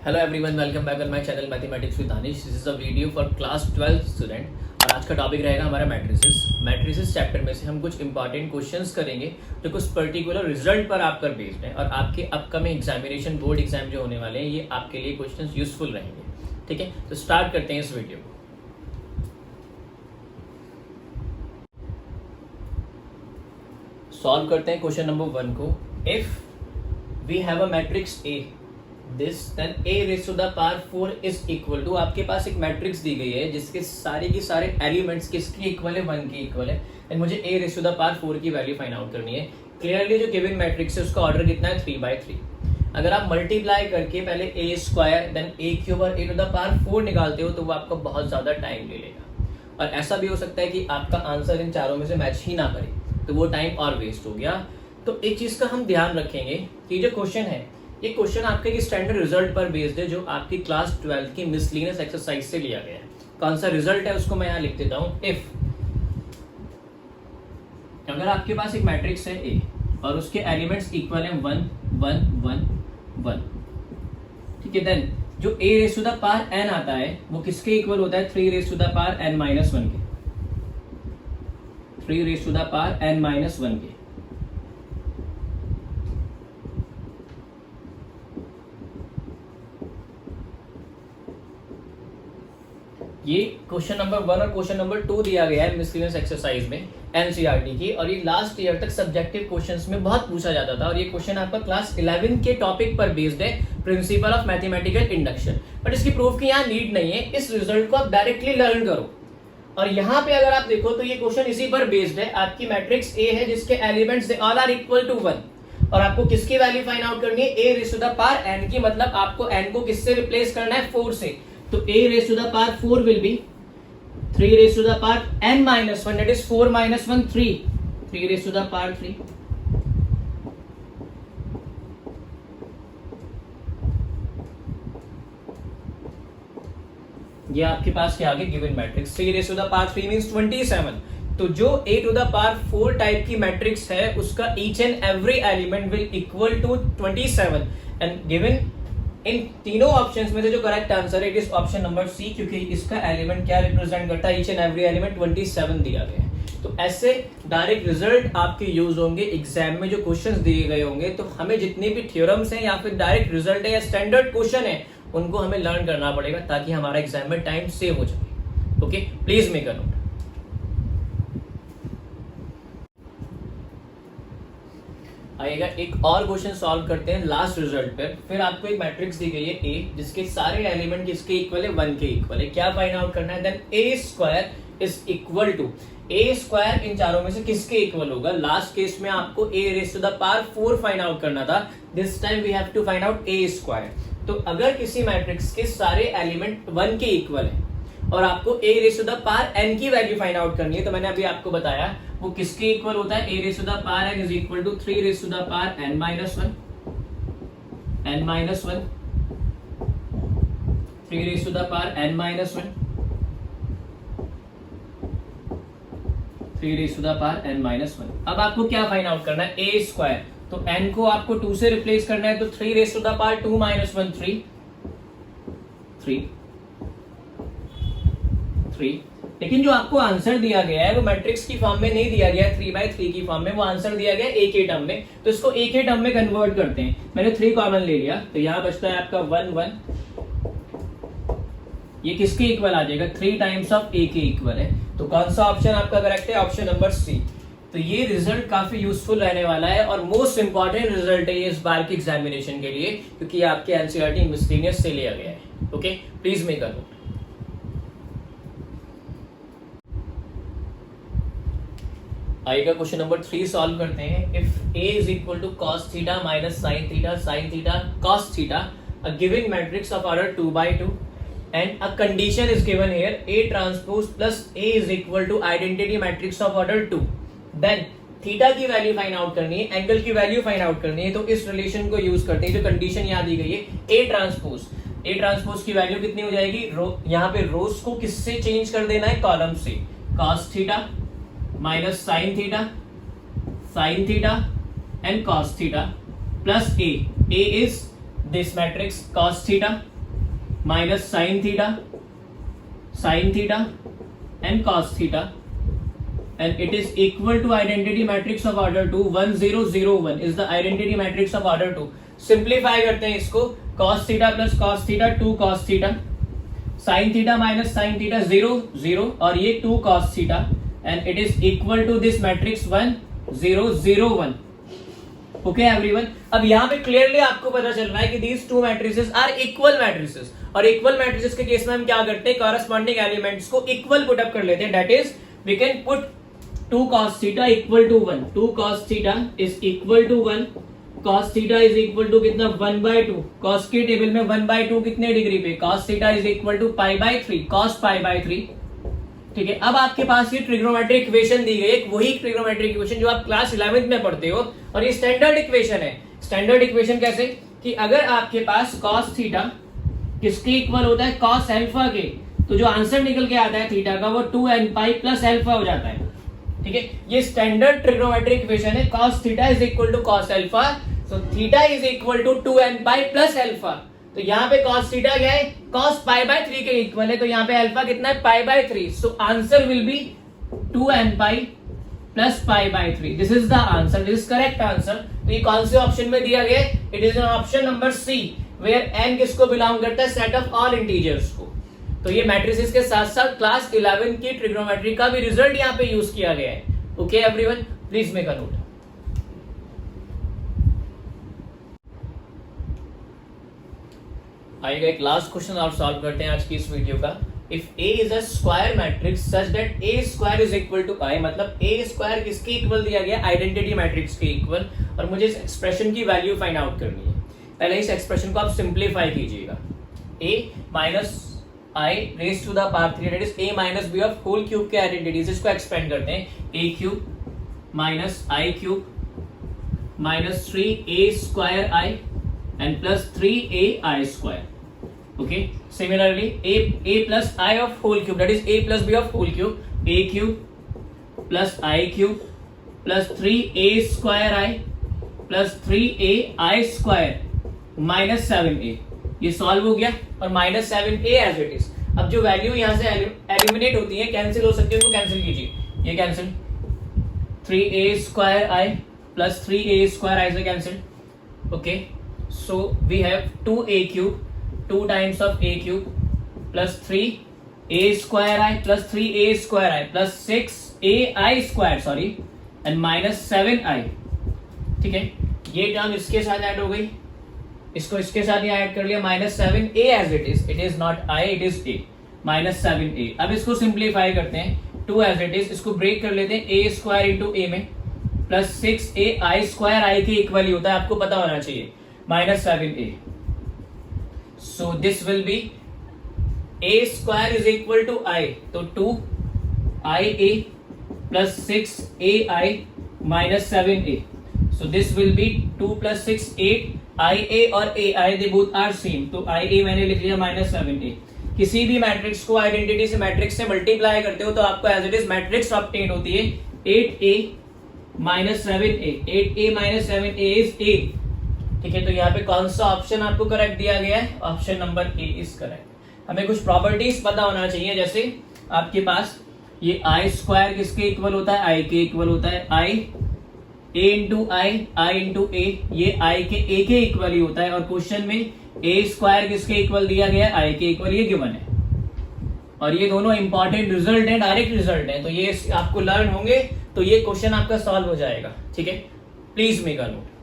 Hello everyone, welcome back on my channel mathematics with Danish. This is a video for class 12 student और आज का topic रहेगा हमारा matrices chapter में से हम कुछ इंपॉर्टेंट क्वेश्चंस करेंगे जो कुछ पर्टिकुलर रिजल्ट पर आप बेस्ड है और आपके अपकमिंग एग्जामिनेशन बोर्ड एग्जाम जो होने वाले हैं ये आपके लिए क्वेश्चंस यूजफुल रहेंगे। ठीक है, तो स्टार्ट करते हैं इस वीडियो को। सॉल्व करते हैं क्वेश्चन नंबर 1 को। If we have a matrix A this then a raise to the power 4 is equal to, आपके पास एक मैट्रिक्स दी गई है जिसके सारे के सारे एलिमेंट्स किसके इक्वल है, 1 के इक्वल है। एंड मुझे a raise to the power 4 की वैल्यू फाइंड आउट करनी है। क्लियरली जो गिवन मैट्रिक्स है उसका ऑर्डर कितना है, 3/3। अगर आप मल्टीप्लाई करके पहले a square then a cube और a टू द पावर 4 निकालते हो तो वो आपको बहुत ज्यादा टाइम ले लेगा और ऐसा भी हो सकता है कि आपका आंसर इन चारों में से मैच ही ना करे तो वो टाइम और वेस्ट हो गया। तो एक चीज का हम ध्यान रखेंगे कि जो क्वेश्चन है ये क्वेश्चन आपके एक स्टैंडर्ड रिजल्ट पर बेस्ड है जो आपकी क्लास 12 की मिसलिनियस एक्सरसाइज से लिया गया है। कौन सा रिजल्ट है उसको मैं यहाँ लिख देता हूँ। इफ अगर आपके पास एक मैट्रिक्स है ए और उसके एलिमेंट्स इक्वल है 1 1 1 1, ठीक है, देन जो a raise to the power n आता है वो किसके इक्वल होता है, 3 raise to the power n minus 1 के, 3 raise to the power n minus 1 के। ये क्वेश्चन नंबर 1 और क्वेश्चन नंबर 2 दिया गया है मिसलिनियस एक्सरसाइज में एनसीईआरटी की, और ये लास्ट ईयर तक सब्जेक्टिव क्वेश्चंस में बहुत पूछा जाता था और ये क्वेश्चन आपका क्लास 11 के टॉपिक पर बेस्ड है, principle of mathematical induction. But इसकी प्रूफ की यहाँ नीड नहीं है, इस रिजल्ट को आप डायरेक्टली लर्न करो। और यहाँ पे अगर आप देखो तो ये क्वेश्चन इसी पर बेस्ड है। आपकी मैट्रिक्स ए है जिसके elements all are equal to 1 और आपको किसकी वैल्यू फाइंड आउट करनी है, a raise to the power n की, मतलब आपको n को किससे रिप्लेस करना है, 4 से। तो a raise to the power 4 will be 3 raise to the power n minus 1, that is 4 minus 1 3, 3 raise to the power 3। ये आपके पास क्या आ गया, given matrix 3 raise to the power 3 means 27। तो जो a टू द पावर 4 टाइप की मैट्रिक्स है उसका each and every element will equal to 27 and given इन तीनों ऑप्शंस में से जो करेक्ट आंसर है it is option number C, क्योंकि इसका एलिमेंट क्या रिप्रेजेंट करता है, ईच एंड एवरी एलिमेंट 27 दिया गया है। तो ऐसे डायरेक्ट रिजल्ट आपके यूज होंगे एग्जाम में जो क्वेश्चंस दिए गए होंगे। तो हमें जितने भी थ्योरम्स हैं या फिर डायरेक्ट रिजल्ट है या स्टैंडर्ड क्वेश्चन है उनको हमें लर्न करना पड़ेगा ताकि हमारा एग्जाम में टाइम सेव हो जाए। Okay, please make a note. आइएगा एक और क्वेश्चन सॉल्व करते हैं लास्ट रिजल्ट पे। फिर आपको एक मैट्रिक्स दी गई है A जिसके सारे एलिमेंट किसके इक्वल है, 1 के इक्वल है। क्या फाइंड आउट करना है, then a square is equal to, a square इन चारों में से किसके इक्वल होगा। लास्ट केस में आपको a raise to the power 4 find out करना था, this time we have to find out a square. तो अगर किसी मैट्रिक्स के सारे एलिमेंट 1 के इक्वल है और आपको a raise to the power n की वैल्यू फाइंड आउट करनी है तो मैंने अभी आपको बताया वो किसके इक्वल होता है, a raise to the power n is equal to 3 raise to the power n minus 1, 3 raise to the power n minus 1, 3 raise to the power n minus 1। अब आपको क्या फाइंड आउट करना है, a स्क्वायर। तो n को आपको 2 से replace करना है तो 3 raise to the power 2 minus 1 3। लेकिन जो आपको आंसर दिया गया है वो मैट्रिक्स की फॉर्म में नहीं दिया गया है, 3/3 की फॉर्म में वो आंसर दिया गया है a के टर्म में। तो इसको a के टर्म में कन्वर्ट करते हैं। मैंने 3 कॉमन ले लिया तो यहाँ बचता है आपका 1 1। ये किसके इक्वल आ जाएगा, 3 टाइम्स ऑफ a के इक्वल है। तो कौन सा ऑप्शन आपका करेक्ट है, ऑप्शन नंबर सी। तो ये रिजल्ट काफी यूजफुल रहने वाला है और मोस्ट इंपॉर्टेंट रिजल्ट है ये इस बार के एग्जामिनेशन के लिए, क्योंकि आपके एनसीईआरटी मिसलिनियस से लिया गया है। Okay, please make a note. आइएगा क्वेश्चन नंबर 3 सॉल्व करते हैं। If a is equal to cos theta minus sin theta cos theta, a given matrix of order 2/2 and a condition is given here, a transpose plus a is equal to identity matrix of order 2, then theta की value find out करनी है, angle की value find out करनी है। तो इस relation को use करते हैं, जो कंडीशन यहाँ दी गई है a ट्रांसपोज की वैल्यू कितनी हो जाएगी, यहाँ पे रोज को किससे चेंज कर देना है, कॉलम से। cos theta minus sin theta and cos theta plus a is this matrix cos theta minus sin theta and cos theta, and it is equal to identity matrix of order 2 1 0 0 1 is the identity matrix of order 2. Simplify करते हैं इसको, cos theta plus cos theta 2 cos theta, sin theta minus sin theta 0 0 और ये 2 cos theta, and it is equal to this matrix 1 0 0 1. Okay everyone, अब यहाँ पे clearly आपको पता चल रहा है कि these two matrices are equal matrices, और इक्वल मैट्रिसेस के केस में हम क्या करते हैं, कॉरेस्पॉन्डिंग एलिमेंट्स को इक्वल पुट अप कर लेते हैं. That is we can put 2 cos theta equal to 1, 2 cos theta is equal to 1, cos theta is equal to कितना 1/2. cos के टेबल में 1/2 कितने डिग्री पे, cos theta is equal to π/3, cos π/3. ठीक है, अब आपके पास ये ट्रिग्नोमेट्रिक इक्वेशन दी गई है, वही ट्रिग्नोमेट्रिक इक्वेशन जो आप क्लास 11th में पढ़ते हो, और ये स्टैंडर्ड इक्वेशन है. स्टैंडर्ड इक्वेशन कैसे, कि अगर आपके पास cos थीटा किसके इक्वल होता है, cos अल्फा के, तो जो आंसर निकल के आता है थीटा का वो 2n पाई प्लस अल्फा हो जाता है. ठीक है, ये स्टैंडर्ड ट्रिग्नोमेट्रिक इक्वेशन है. cos theta is equal to cos alpha, so theta is equal to 2n pi plus alpha. तो यहाँ पे cos थीटा क्या है, cos π/3 के इक्वल है, तो यहाँ पे अल्फा कितना है, π/3. So answer will be 2n pi plus π/3. This is the answer, this is correct answer. तो ये कौन से ऑप्शन में दिया गया है, it is an option number C, where n किसको बिलोंग करता है, सेट ऑफ ऑल इंटीजर्स को. तो ये मैट्रिसेस के साथ साथ क्लास 11 की ट्रिग्नोमेट्री का भी रिजल्ट यहाँ पे यूज किया गया है. Okay everyone, please make a note. आइएगा एक लास्ट क्वेश्चन और सॉल्व करते हैं आज की इस वीडियो का. If A is a square matrix such that A square is equal to I, मतलब A स्क्वायर किसके इक्वल दिया गया, आइडेंटिटी मैट्रिक्स के इक्वल, और मुझे इस एक्सप्रेशन की वैल्यू फाइंड आउट करनी है. पहले इस एक्सप्रेशन को आप सिंप्लीफाई कीजिएगा. A minus I raise to the power 3, that is A minus B of whole cube के आइडेंटिटीज. इसको एक्सपेंड करते हैं, A cube minus I cube minus 3A square I and plus 3AI square. Okay, similarly a plus I of whole cube, that is A plus B of whole cube, A cube plus I cube plus 3A square I plus 3AI square minus 7A. ये solve हो गया, और minus 7A as it is. अब जो value यहाँ से eliminate होती है, कैंसिल हो सकती है, उनको कैंसिल कीजिए. ये cancel, 3A square I plus 3A square I से cancel. Okay, so we have 2A cube, 2 times of A cube plus 3A square I plus 3A square I plus 6AI square sorry and minus 7I. ठीक है, ये term इसके साथ add हो गई, इसको इसके साथ ही ऐड कर लिया, minus 7A as it is not I, it is A, minus 7A. अब इसको सिंप्लीफाई करते हैं, 2 as it is, इसको ब्रेक कर लेते हैं, A स्क्वायर इंटू A में प्लस 6AI स्क्वायर I के इक्वल ही होता है, आपको पता होना चाहिए, minus 7A. So this will be A square is equal to I, तो 2IA plus 6AI minus 7A. So this will be 2 plus 6 8, IA और AI they both are same, तो IA मैंने लिख लिया minus 7A. किसी भी matrix को identity से मैट्रिक्स से मल्टीप्लाई करते हो तो आपको as it is matrix obtain होती है 8A minus 7A. 8A minus 7A is 8. ठीक है, तो यहाँ पे कौन सा ऑप्शन आपको करेक्ट दिया गया है, option number A is correct. हमें कुछ प्रॉपर्टीज पता होना चाहिए, जैसे आपके पास ये आई स्क्वायर किसके इक्वल होता है, आई के इक्वल होता है, आई ए इंटू आई इंटू ए, ये आई के ए के इक्वल ही होता है, और क्वेश्चन में ए स्क्वायर किसके इक्वल दिया गया, आई के इक्वल, ये गिवन है. और ये दोनों इंपॉर्टेंट रिजल्ट है, डायरेक्ट रिजल्ट है, तो ये आपको लर्न होंगे तो ये क्वेश्चन आपका सॉल्व हो जाएगा. ठीक है, प्लीज मेक अ नोट.